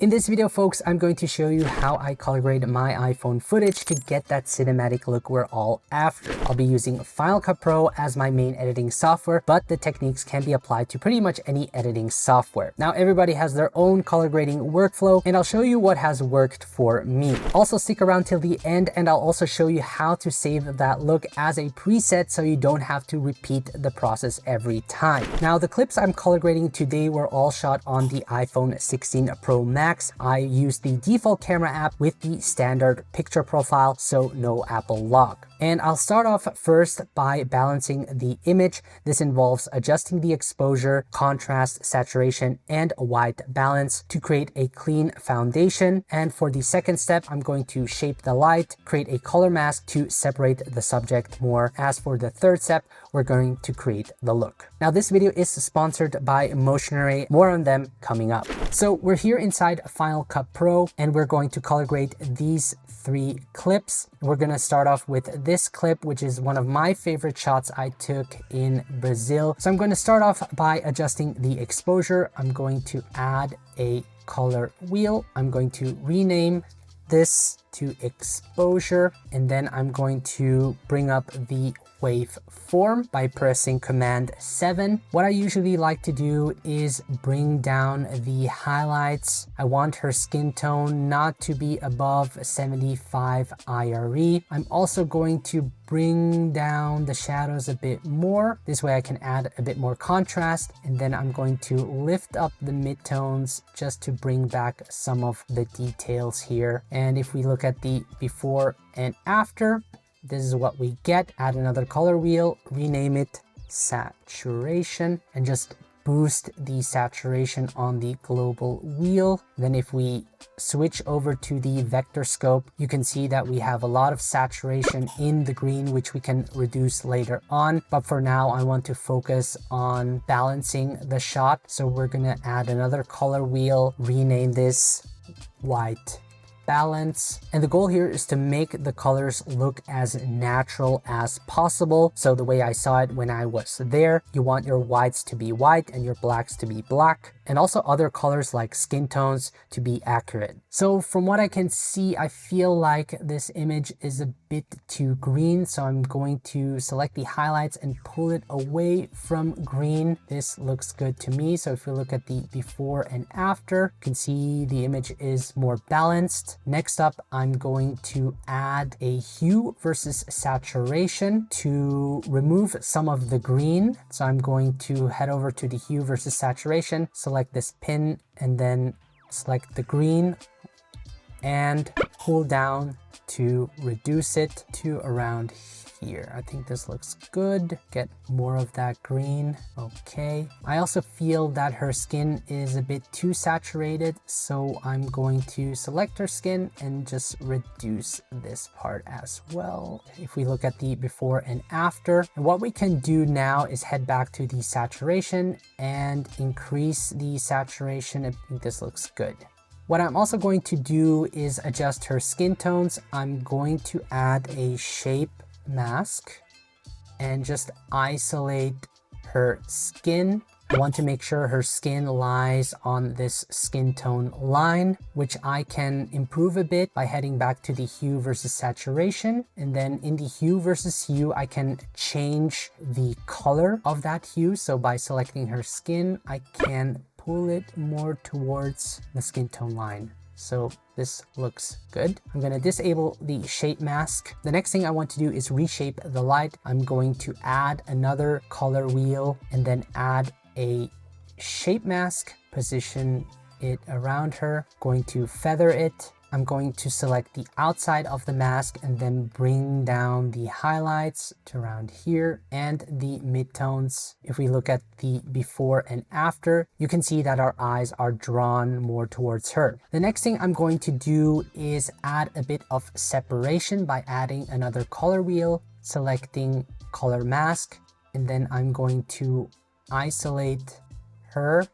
In this video, folks, I'm going to show you how I color grade my iPhone footage to get that cinematic look we're all after. I'll be using Final Cut Pro as my main editing software, but the techniques can be applied to pretty much any editing software. Now, everybody has their own color grading workflow, and I'll show you what has worked for me. Also, stick around till the end, and I'll also show you how to save that look as a preset so you don't have to repeat the process every time. Now, the clips I'm color grading today were all shot on the iPhone 16 Pro Max. I used the default camera app with the standard picture profile, so no Apple lock. And I'll start off first by balancing the image. This involves adjusting the exposure, contrast, saturation, and white balance to create a clean foundation. And for the second step, I'm going to shape the light, create a color mask to separate the subject more. As for the third step, we're going to create the look. Now, this video is sponsored by Motion Array. More on them coming up. So we're here inside Final Cut Pro, and we're going to color grade these 3 clips. We're going to start off with this clip, which is one of my favorite shots I took in Brazil. So I'm going to start off by adjusting the exposure. I'm going to add a color wheel. I'm going to rename this to exposure, and then I'm going to bring up the waveform by pressing Command 7. What I usually like to do is bring down the highlights. I want her skin tone not to be above 75 IRE. I'm also going to bring down the shadows a bit more. This way I can add a bit more contrast, and then I'm going to lift up the midtones just to bring back some of the details here. And if we look at the before and after, this is what we get. Add another color wheel, rename it saturation, and just boost the saturation on the global wheel. Then if we switch over to the vector scope, you can see that we have a lot of saturation in the green, which we can reduce later on. But for now, I want to focus on balancing the shot. So we're gonna add another color wheel, rename this white balance. And the goal here is to make the colors look as natural as possible. So the way I saw it when I was there, you want your whites to be white and your blacks to be black, and also other colors like skin tones to be accurate. So from what I can see, I feel like this image is a bit too green. So I'm going to select the highlights and pull it away from green. This looks good to me. So if you look at the before and after, you can see the image is more balanced. Next up, I'm going to add a hue versus saturation to remove some of the green. So I'm going to head over to the hue versus saturation, select this pin, and then select the green and pull down to reduce it to around here. I think this looks good. Get more of that green. Okay. I also feel that her skin is a bit too saturated, so I'm going to select her skin and just reduce this part as well. If we look at the before and after, and what we can do now is head back to the saturation and increase the saturation. I think this looks good. What I'm also going to do is adjust her skin tones. I'm going to add a shape mask and just isolate her skin. I want to make sure her skin lies on this skin tone line, which I can improve a bit by heading back to the hue versus saturation. And then in the hue versus hue, I can change the color of that hue. So by selecting her skin, I can pull it more towards the skin tone line. So this looks good. I'm going to disable the shape mask. The next thing I want to do is reshape the light. I'm going to add another color wheel and then add a shape mask, position it around her, going to feather it. I'm going to select the outside of the mask and then bring down the highlights to around here and the midtones. If we look at the before and after, you can see that our eyes are drawn more towards her. The next thing I'm going to do is add a bit of separation by adding another color wheel, selecting color mask, and then I'm going to isolate her.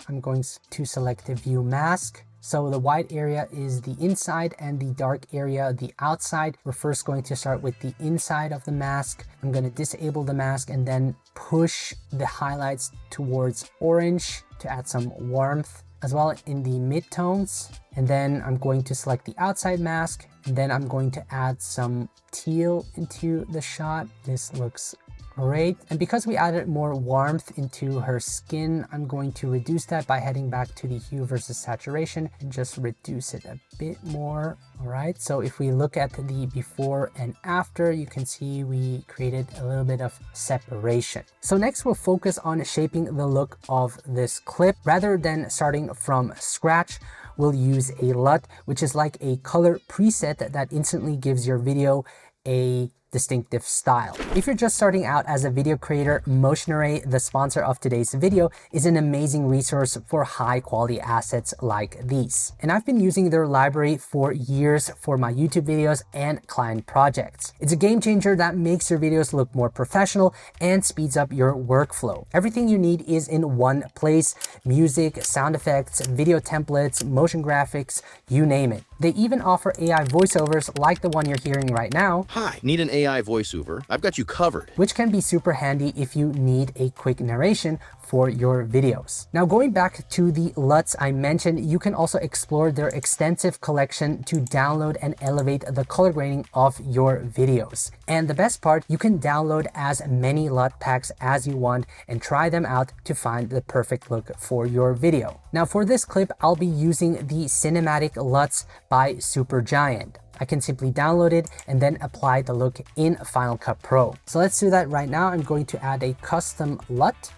I'm going to select the view mask, So the white area is the inside and the dark area the outside. We're first going to start with the inside of the mask. I'm going to disable the mask and then push the highlights towards orange to add some warmth, as well in the midtones. And then I'm going to select the outside mask, and then I'm going to add some teal into the shot. This looks great. And because we added more warmth into her skin, I'm going to reduce that by heading back to the hue versus saturation and just reduce it a bit more. All right, so if we look at the before and after, you can see we created a little bit of separation. So next we'll focus on shaping the look of this clip. Rather than starting from scratch, we'll use a LUT, which is like a color preset that instantly gives your video a distinctive style. If you're just starting out as a video creator, Motion Array, the sponsor of today's video, is an amazing resource for high quality assets like these. And I've been using their library for years for my YouTube videos and client projects. It's a game changer that makes your videos look more professional and speeds up your workflow. Everything you need is in one place: music, sound effects, video templates, motion graphics, you name it. They even offer AI voiceovers like the one you're hearing right now. Hi, need an AI voiceover? I've got you covered. Which can be super handy if you need a quick narration for your videos. Now, going back to the LUTs I mentioned, you can also explore their extensive collection to download and elevate the color grading of your videos. And the best part, you can download as many LUT packs as you want and try them out to find the perfect look for your video. Now, for this clip, I'll be using the Cinematic LUTs by Supergiant. I can simply download it and then apply the look in Final Cut Pro. So let's do that right now. I'm going to add a custom LUT,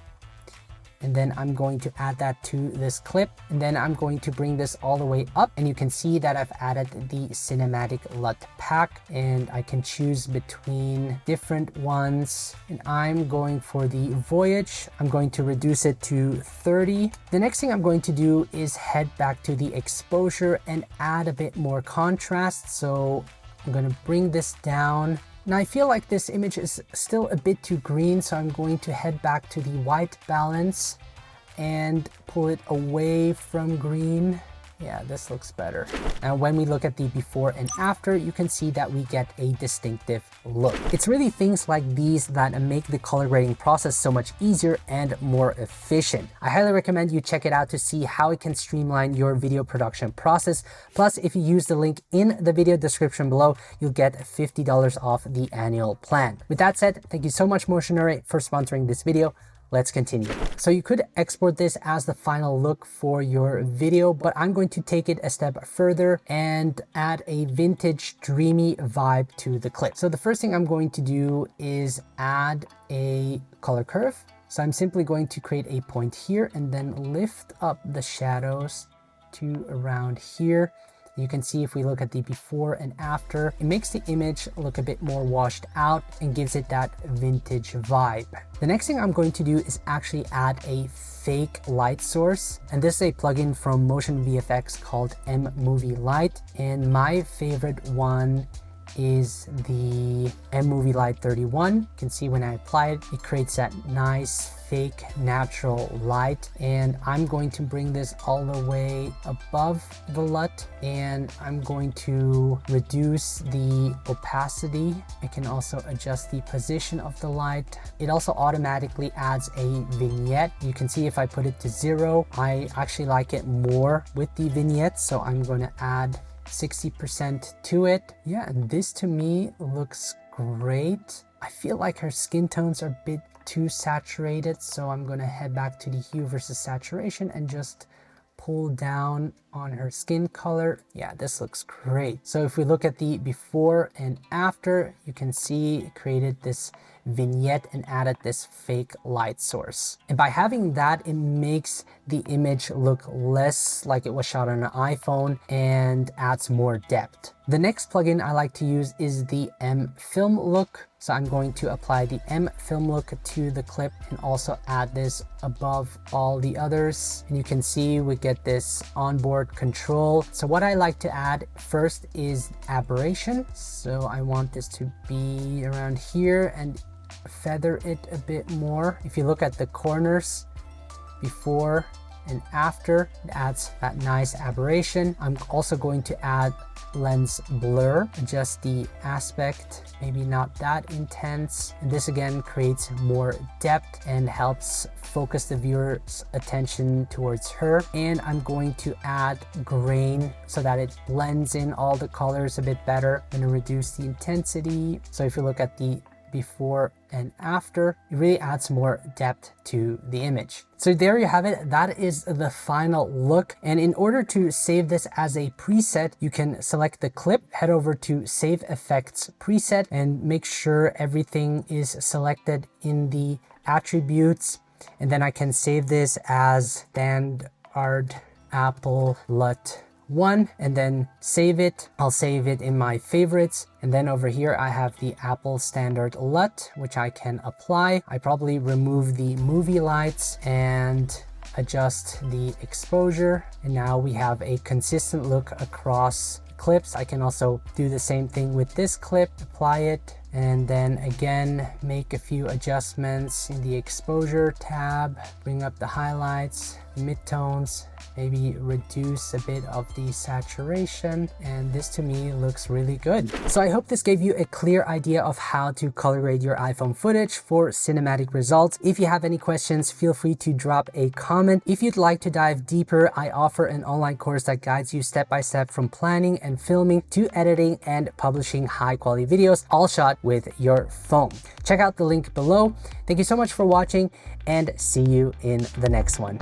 and then I'm going to add that to this clip, and then I'm going to bring this all the way up, and you can see that I've added the Cinematic LUT pack, and I can choose between different ones, and I'm going for the Voyage. I'm going to reduce it to 30. The next thing I'm going to do is head back to the exposure and add a bit more contrast. So I'm going to bring this down. Now I feel like this image is still a bit too green, so I'm going to head back to the white balance and pull it away from green. Yeah, this looks better. Now, when we look at the before and after, you can see that we get a distinctive look. It's really things like these that make the color grading process so much easier and more efficient. I highly recommend you check it out to see how it can streamline your video production process. Plus, if you use the link in the video description below, you'll get $50 off the annual plan. With that said, thank you so much, Motion Array, for sponsoring this video. Let's continue. So you could export this as the final look for your video, but I'm going to take it a step further and add a vintage dreamy vibe to the clip. So the first thing I'm going to do is add a color curve. So I'm simply going to create a point here and then lift up the shadows to around here. You can see if we look at the before and after, it makes the image look a bit more washed out and gives it that vintage vibe. The next thing I'm going to do is actually add a fake light source. And this is a plugin from Motion VFX called M-Movie Light. And my favorite one is the M-Movie Light 31. You can see when I apply it, it creates that nice fake natural light. And I'm going to bring this all the way above the LUT, and I'm going to reduce the opacity. I can also adjust the position of the light. It also automatically adds a vignette. You can see if I put it to 0, I actually like it more with the vignette, so I'm going to add 60% to it. Yeah, and this to me looks great. I feel like her skin tones are a bit too saturated, so I'm going to head back to the hue versus saturation and just pull down on her skin color. Yeah, this looks great. So if we look at the before and after, you can see it created this vignette and added this fake light source. And by having that, it makes the image look less like it was shot on an iPhone and adds more depth. The next plugin I like to use is the M Film Look. So I'm going to apply the M Film Look to the clip and also add this above all the others. And you can see we get this onboard control. So what I like to add first is Aberration. So I want this to be around here and feather it a bit more. If you look at the corners before and after. It adds that nice aberration. I'm also going to add lens blur, adjust the aspect, maybe not that intense. And this again creates more depth and helps focus the viewer's attention towards her. And I'm going to add grain so that it blends in all the colors a bit better. I'm going to reduce the intensity. So if you look at the before and after, it really adds more depth to the image. So there you have it. That is the final look. And in order to save this as a preset, you can select the clip, head over to Save Effects Preset, and make sure everything is selected in the attributes. And then I can save this as standard Apple LUT 1 and then save it. I'll save it in my favorites. And then over here, I have the Apple standard LUT, which I can apply. I probably remove the movie lights and adjust the exposure. And now we have a consistent look across clips. I can also do the same thing with this clip, apply it, and then again, make a few adjustments in the exposure tab, bring up the highlights, midtones, maybe reduce a bit of the saturation, and this to me looks really good. So I hope this gave you a clear idea of how to color grade your iPhone footage for cinematic results. If you have any questions, feel free to drop a comment. If you'd like to dive deeper, I offer an online course that guides you step by step from planning and filming to editing and publishing high quality videos, all shot with your phone. Check out the link below. Thank you so much for watching and see you in the next one.